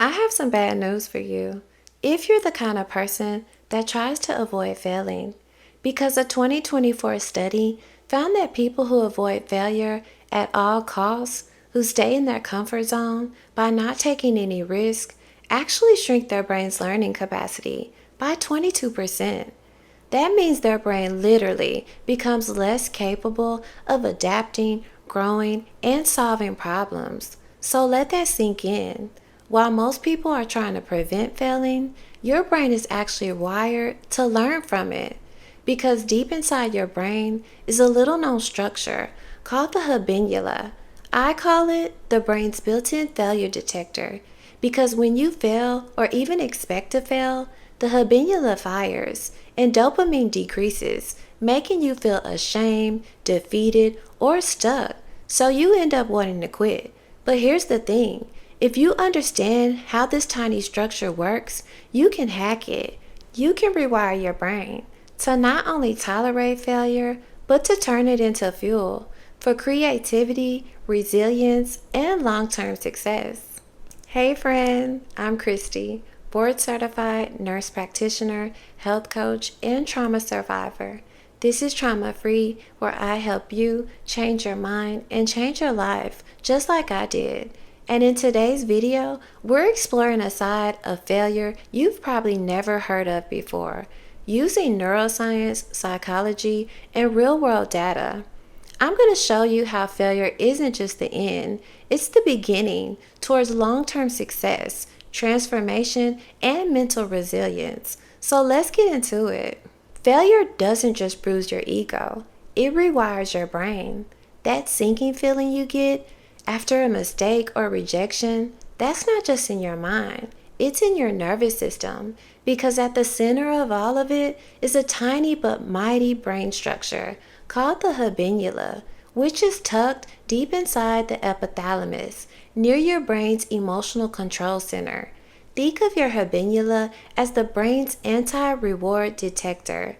I have some bad news for you. If you're the kind of person that tries to avoid failing, because a 2024 study found that people who avoid failure at all costs, who stay in their comfort zone by not taking any risk, actually shrink their brain's learning capacity by 22%. That means their brain literally becomes less capable of adapting, growing, and solving problems. So let that sink in. While most people are trying to prevent failing, your brain is actually wired to learn from it. Because deep inside your brain is a little known structure called the habenula. I call it the brain's built-in failure detector because when you fail or even expect to fail, the habenula fires and dopamine decreases, making you feel ashamed, defeated, or stuck. So you end up wanting to quit. But here's the thing. If you understand how this tiny structure works, you can hack it. You can rewire your brain to not only tolerate failure, but to turn it into fuel for creativity, resilience, and long-term success. Hey friend, I'm Christy, board certified nurse practitioner, health coach, and trauma survivor. This is Trauma Free, where I help you change your mind and change your life just like I did. And in today's video, we're exploring a side of failure you've probably never heard of before, using neuroscience, psychology, and real-world data. I'm going to show you how failure isn't just the end, it's the beginning towards long-term success, transformation, and mental resilience. So let's get into it. Failure doesn't just bruise your ego, it rewires your brain. That sinking feeling you get after a mistake or rejection, that's not just in your mind, it's in your nervous system, because at the center of all of it is a tiny but mighty brain structure called the habenula, which is tucked deep inside the epithalamus, near your brain's emotional control center. Think of your habenula as the brain's anti-reward detector.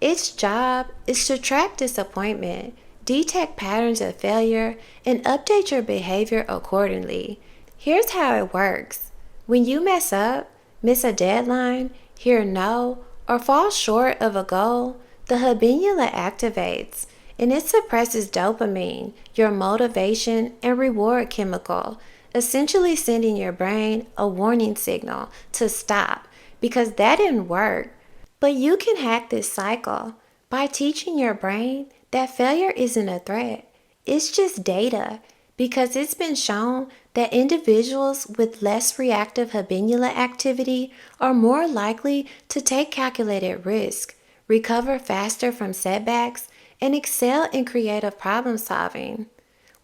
Its job is to track disappointment, detect patterns of failure, and update your behavior accordingly. Here's how it works. When you mess up, miss a deadline, hear no, or fall short of a goal, the habenula activates, and it suppresses dopamine, your motivation and reward chemical, essentially sending your brain a warning signal to stop because that didn't work. But you can hack this cycle by teaching your brain that failure isn't a threat. It's just data, because it's been shown that individuals with less reactive habenula activity are more likely to take calculated risk, recover faster from setbacks, and excel in creative problem solving.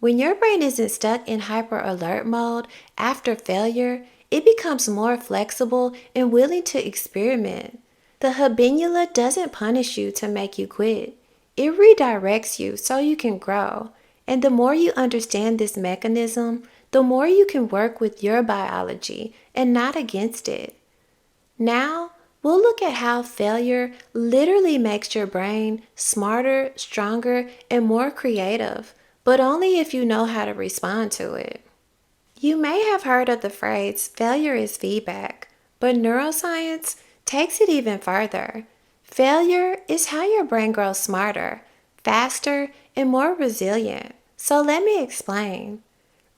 When your brain isn't stuck in hyper alert mode after failure, it becomes more flexible and willing to experiment. The habenula doesn't punish you to make you quit. It redirects you so you can grow. And the more you understand this mechanism, the more you can work with your biology and not against it. Now, we'll look at how failure literally makes your brain smarter, stronger, and more creative, but only if you know how to respond to it. You may have heard of the phrase failure is feedback, but neuroscience takes it even further. Failure is how your brain grows smarter, faster, and more resilient. So let me explain.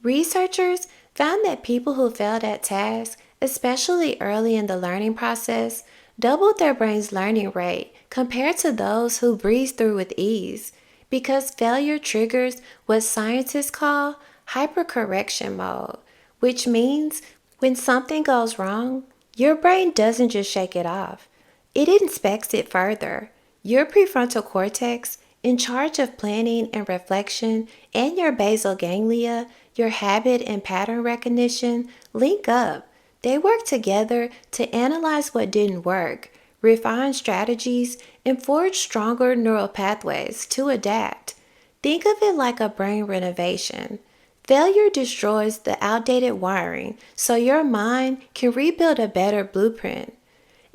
Researchers found that people who failed at tasks, especially early in the learning process, doubled their brain's learning rate compared to those who breezed through with ease, because failure triggers what scientists call hypercorrection mode, which means when something goes wrong, your brain doesn't just shake it off. It inspects it further. Your prefrontal cortex, in charge of planning and reflection, and your basal ganglia, your habit and pattern recognition, link up. They work together to analyze what didn't work, refine strategies, and forge stronger neural pathways to adapt. Think of it like a brain renovation. Failure destroys the outdated wiring so your mind can rebuild a better blueprint.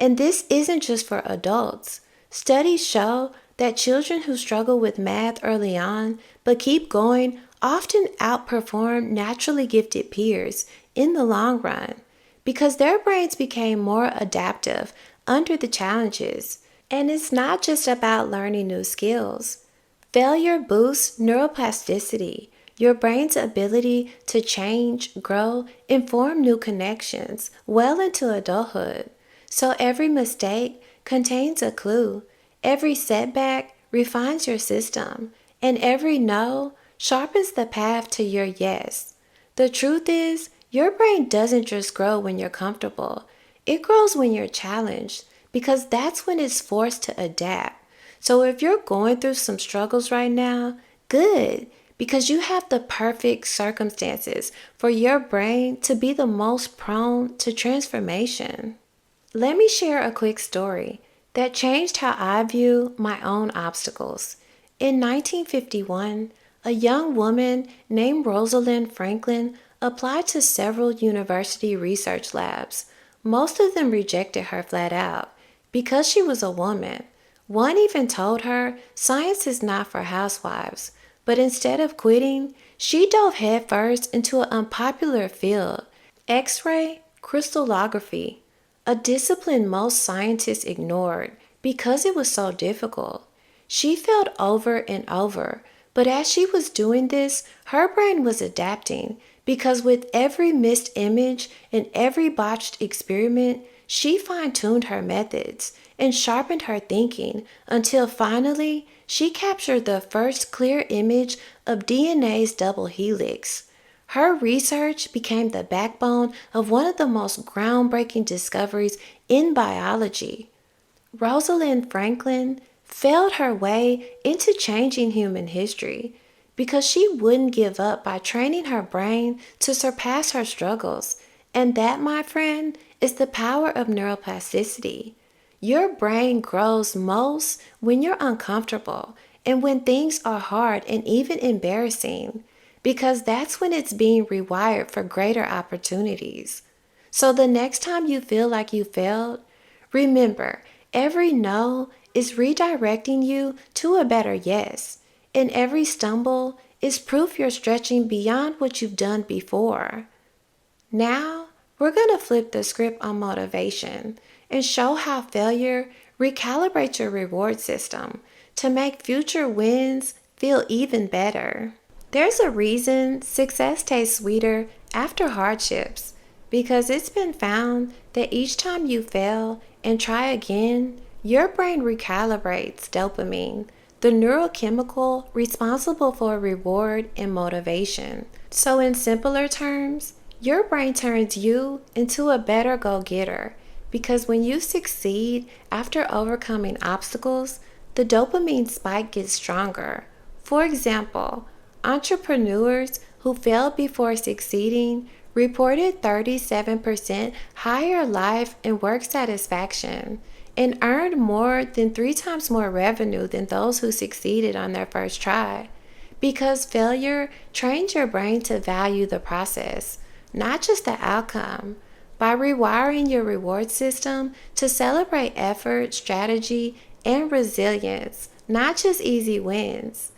And this isn't just for adults. Studies show that children who struggle with math early on but keep going often outperform naturally gifted peers in the long run, because their brains became more adaptive under the challenges. And it's not just about learning new skills. Failure boosts neuroplasticity, your brain's ability to change, grow, and form new connections well into adulthood. So every mistake contains a clue, every setback refines your system, and every no sharpens the path to your yes. The truth is, your brain doesn't just grow when you're comfortable. It grows when you're challenged, because that's when it's forced to adapt. So if you're going through some struggles right now, good, because you have the perfect circumstances for your brain to be the most prone to transformation. Let me share a quick story that changed how I view my own obstacles. In 1951, a young woman named Rosalind Franklin applied to several university research labs. Most of them rejected her flat out because she was a woman. One even told her science is not for housewives, but instead of quitting, she dove headfirst into an unpopular field, X-ray crystallography, a discipline most scientists ignored because it was so difficult. She failed over and over, but as she was doing this, her brain was adapting because with every missed image and every botched experiment, she fine-tuned her methods and sharpened her thinking until finally she captured the first clear image of DNA's double helix. Her research became the backbone of one of the most groundbreaking discoveries in biology. Rosalind Franklin failed her way into changing human history because she wouldn't give up by training her brain to surpass her struggles. And that, my friend, is the power of neuroplasticity. Your brain grows most when you're uncomfortable and when things are hard and even embarrassing, because that's when it's being rewired for greater opportunities. So the next time you feel like you failed, remember, every no is redirecting you to a better yes, and every stumble is proof you're stretching beyond what you've done before. Now, we're going to flip the script on motivation and show how failure recalibrates your reward system to make future wins feel even better. There's a reason success tastes sweeter after hardships, because it's been found that each time you fail and try again, your brain recalibrates dopamine, the neurochemical responsible for reward and motivation. So in simpler terms, your brain turns you into a better go-getter, because when you succeed after overcoming obstacles, the dopamine spike gets stronger. For example, entrepreneurs who failed before succeeding reported 37% higher life and work satisfaction and earned more than 3 times more revenue than those who succeeded on their first try. Because failure trains your brain to value the process, not just the outcome. By rewiring your reward system to celebrate effort, strategy, and resilience, not just easy wins.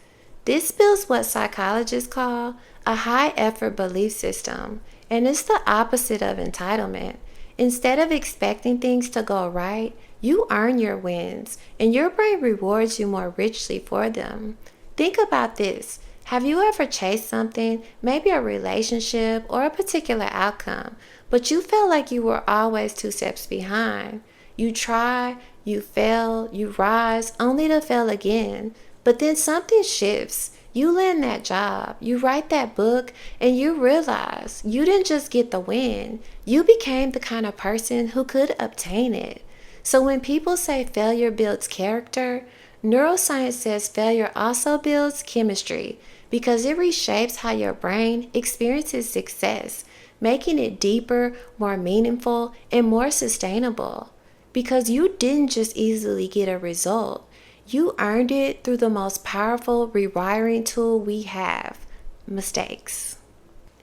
This builds what psychologists call a high effort belief system, and it's the opposite of entitlement. Instead of expecting things to go right, you earn your wins, and your brain rewards you more richly for them. Think about this. Have you ever chased something, maybe a relationship or a particular outcome, but you felt like you were always 2 steps behind? You try, you fail, you rise, only to fail again. But then something shifts. You land that job, you write that book, and you realize you didn't just get the win. You became the kind of person who could obtain it. So when people say failure builds character, neuroscience says failure also builds chemistry, because it reshapes how your brain experiences success, making it deeper, more meaningful, and more sustainable. Because you didn't just easily get a result. You earned it through the most powerful rewiring tool we have: mistakes.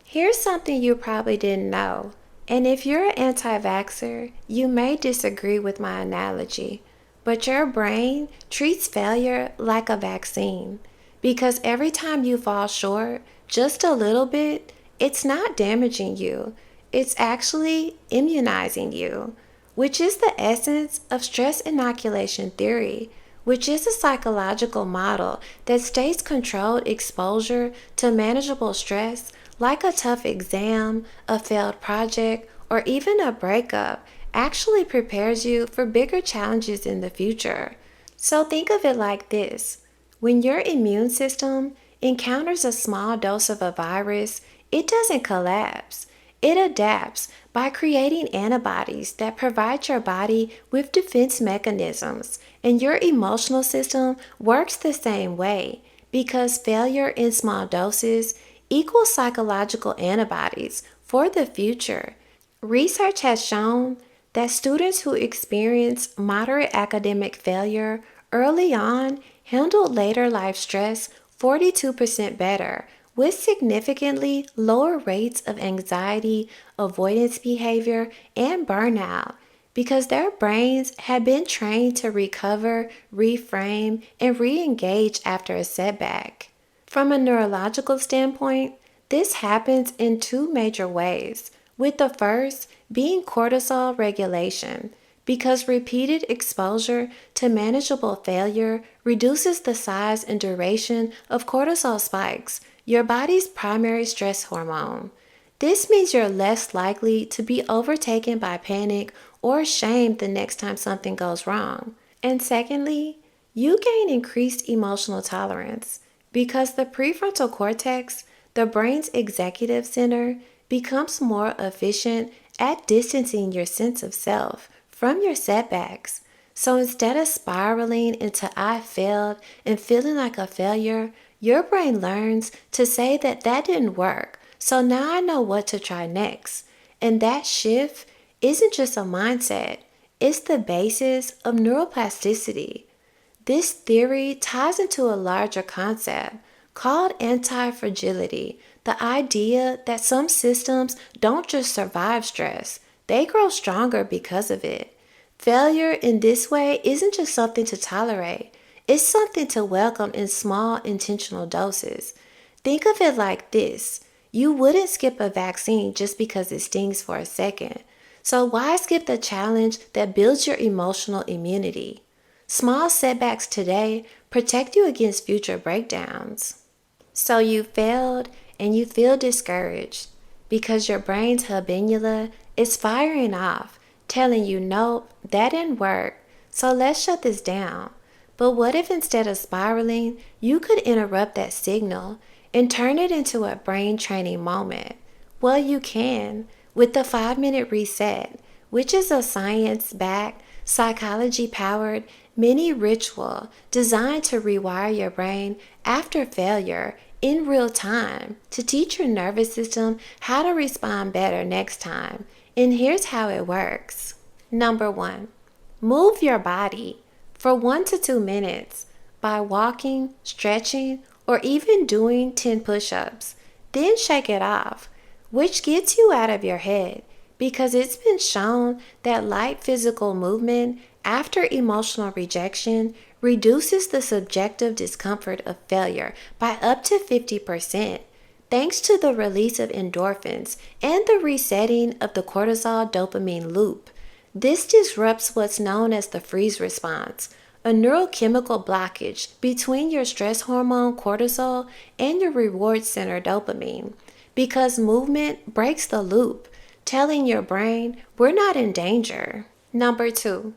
Here's something you probably didn't know. And if you're an anti-vaxxer, you may disagree with my analogy, but your brain treats failure like a vaccine. Because every time you fall short, just a little bit, it's not damaging you. It's actually immunizing you, which is the essence of stress inoculation theory, which is a psychological model that states controlled exposure to manageable stress, like a tough exam, a failed project, or even a breakup, actually prepares you for bigger challenges in the future. So think of it like this. When your immune system encounters a small dose of a virus, it doesn't collapse. It adapts by creating antibodies that provide your body with defense mechanisms, and your emotional system works the same way because failure in small doses equals psychological antibodies for the future. Research has shown that students who experience moderate academic failure early on handled later life stress 42% better, with significantly lower rates of anxiety, avoidance behavior, and burnout because their brains had been trained to recover, reframe, and re engage after a setback. From a neurological standpoint, this happens in two major ways, with the first being cortisol regulation, because repeated exposure to manageable failure reduces the size and duration of cortisol spikes, your body's primary stress hormone. This means you're less likely to be overtaken by panic or shame the next time something goes wrong. And secondly, you gain increased emotional tolerance because the prefrontal cortex, the brain's executive center, becomes more efficient at distancing your sense of self from your setbacks. So instead of spiraling into I failed and feeling like a failure, your brain learns to say that didn't work. So now I know what to try next. And that shift isn't just a mindset, it's the basis of neuroplasticity. This theory ties into a larger concept called anti-fragility, the idea that some systems don't just survive stress, they grow stronger because of it. Failure in this way isn't just something to tolerate, it's something to welcome in small intentional doses. Think of it like this. You wouldn't skip a vaccine just because it stings for a second. So why skip the challenge that builds your emotional immunity? Small setbacks today protect you against future breakdowns. So you failed and you feel discouraged because your brain's habenula is firing off, telling you, nope, that didn't work, so let's shut this down. But what if instead of spiraling, you could interrupt that signal and turn it into a brain training moment? Well, you can with the 5-minute reset, which is a science-backed, psychology-powered mini ritual designed to rewire your brain after failure in real time to teach your nervous system how to respond better next time. And here's how it works. Number 1, move your body for 1 to 2 minutes by walking, stretching, or even doing 10 push-ups. Then shake it off, which gets you out of your head because it's been shown that light physical movement after emotional rejection reduces the subjective discomfort of failure by up to 50%, thanks to the release of endorphins and the resetting of the cortisol dopamine loop. This disrupts what's known as the freeze response, a neurochemical blockage between your stress hormone cortisol and your reward center dopamine, because movement breaks the loop, telling your brain we're not in danger. Number 2,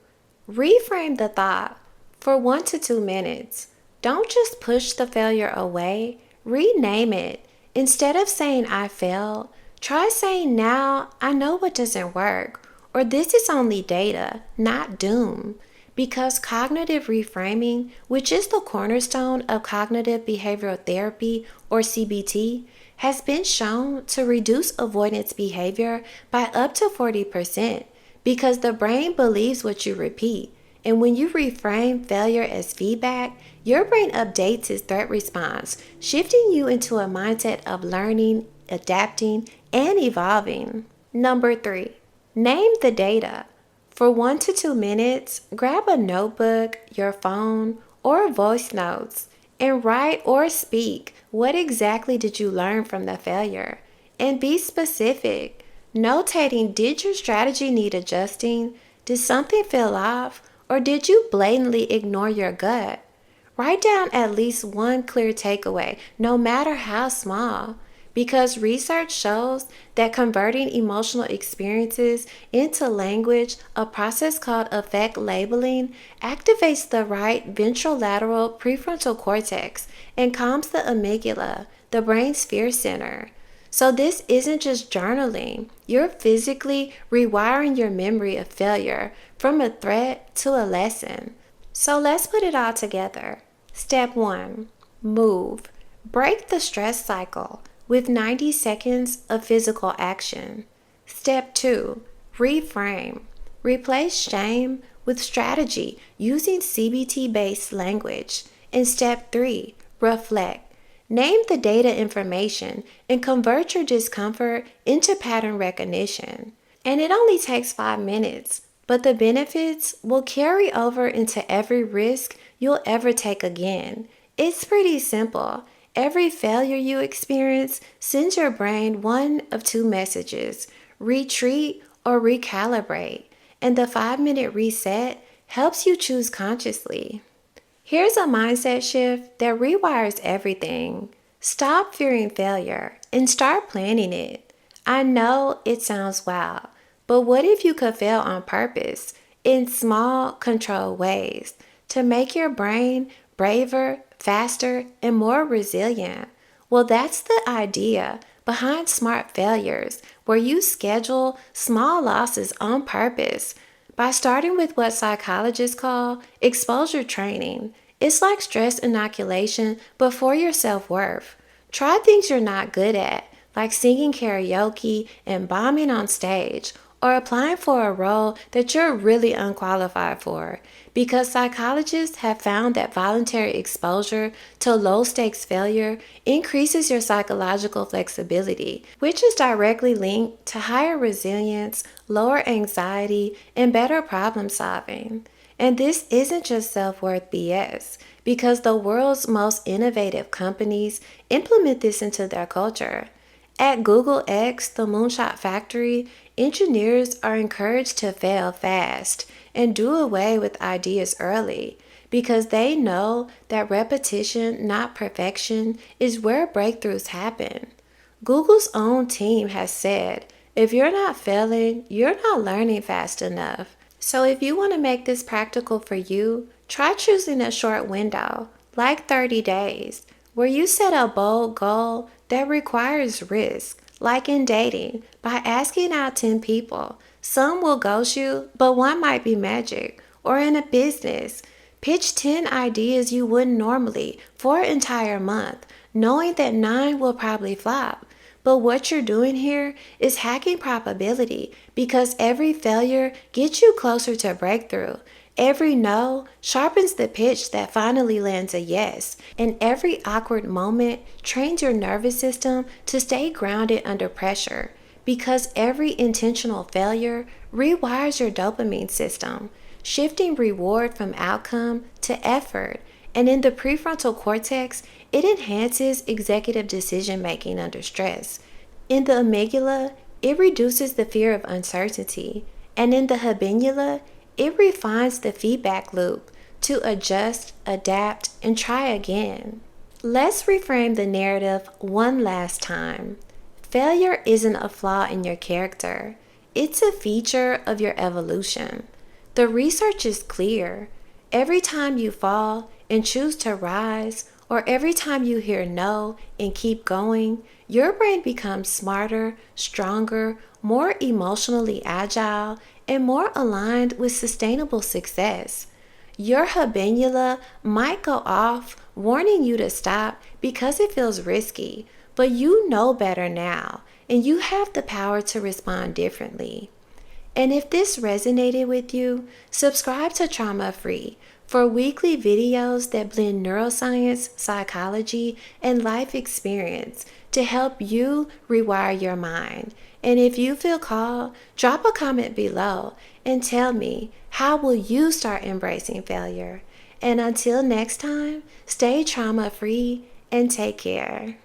reframe the thought for 1 to 2 minutes. Don't just push the failure away, rename it. Instead of saying I failed, try saying now I know what doesn't work, or this is only data, not doom. Because cognitive reframing, which is the cornerstone of cognitive behavioral therapy or CBT, has been shown to reduce avoidance behavior by up to 40% because the brain believes what you repeat. And when you reframe failure as feedback, your brain updates its threat response, shifting you into a mindset of learning, adapting, and evolving. Number 3, name the data. For 1 to 2 minutes, grab a notebook, your phone, or voice notes and write or speak what exactly did you learn from the failure. And be specific. Notating, did your strategy need adjusting? Did something feel off? Or did you blatantly ignore your gut? Write down at least one clear takeaway, no matter how small, because research shows that converting emotional experiences into language, a process called affect labeling, activates the right ventrolateral prefrontal cortex and calms the amygdala, the brain's fear center. So this isn't just journaling. You're physically rewiring your memory of failure from a threat to a lesson. So let's put it all together. Step 1. Move. Break the stress cycle with 90 seconds of physical action. Step 2. Reframe. Replace shame with strategy using CBT-based language. And step 3. Reflect. Name the data information and convert your discomfort into pattern recognition. And it only takes 5 minutes, but the benefits will carry over into every risk you'll ever take again. It's pretty simple. Every failure you experience sends your brain one of two messages: retreat or recalibrate. And the 5-minute reset helps you choose consciously. Here's a mindset shift that rewires everything. Stop fearing failure and start planning it. I know it sounds wild, but what if you could fail on purpose in small, controlled ways to make your brain braver, faster, and more resilient? Well, that's the idea behind smart failures, where you schedule small losses on purpose. By starting with what psychologists call exposure training, it's like stress inoculation, but for your self-worth. Try things you're not good at, like singing karaoke and bombing on stage, or applying for a role that you're really unqualified for, because psychologists have found that voluntary exposure to low-stakes failure increases your psychological flexibility, which is directly linked to higher resilience, lower anxiety, and better problem solving. And this isn't just self-worth BS, because the world's most innovative companies implement this into their culture. At Google X, the Moonshot Factory, engineers are encouraged to fail fast and do away with ideas early, because they know that repetition, not perfection, is where breakthroughs happen. Google's own team has said, if you're not failing, you're not learning fast enough. So if you want to make this practical for you, try choosing a short window, like 30 days, where you set a bold goal that requires risk, like in dating, by asking out 10 people. Some will ghost you, but one might be magic. Or in a business, pitch 10 ideas you wouldn't normally for an entire month, knowing that 9 will probably flop. But what you're doing here is hacking probability, because every failure gets you closer to breakthrough. Every no sharpens the pitch that finally lands a yes, and every awkward moment trains your nervous system to stay grounded under pressure, because every intentional failure rewires your dopamine system, shifting reward from outcome to effort. And in the prefrontal cortex, it enhances executive decision making under stress. In the amygdala, it reduces the fear of uncertainty. And in the habenula, it refines the feedback loop to adjust, adapt, and try again. Let's reframe the narrative one last time. Failure isn't a flaw in your character. It's a feature of your evolution. The research is clear. Every time you fall and choose to rise, or every time you hear no and keep going, your brain becomes smarter, stronger, more emotionally agile, and more aligned with sustainable success. Your habenula might go off, warning you to stop because it feels risky, but you know better now, and you have the power to respond differently. And if this resonated with you, subscribe to Trauma Free for weekly videos that blend neuroscience, psychology, and life experience to help you rewire your mind. And if you feel called, drop a comment below and tell me, how will you start embracing failure? And until next time, stay trauma free and take care.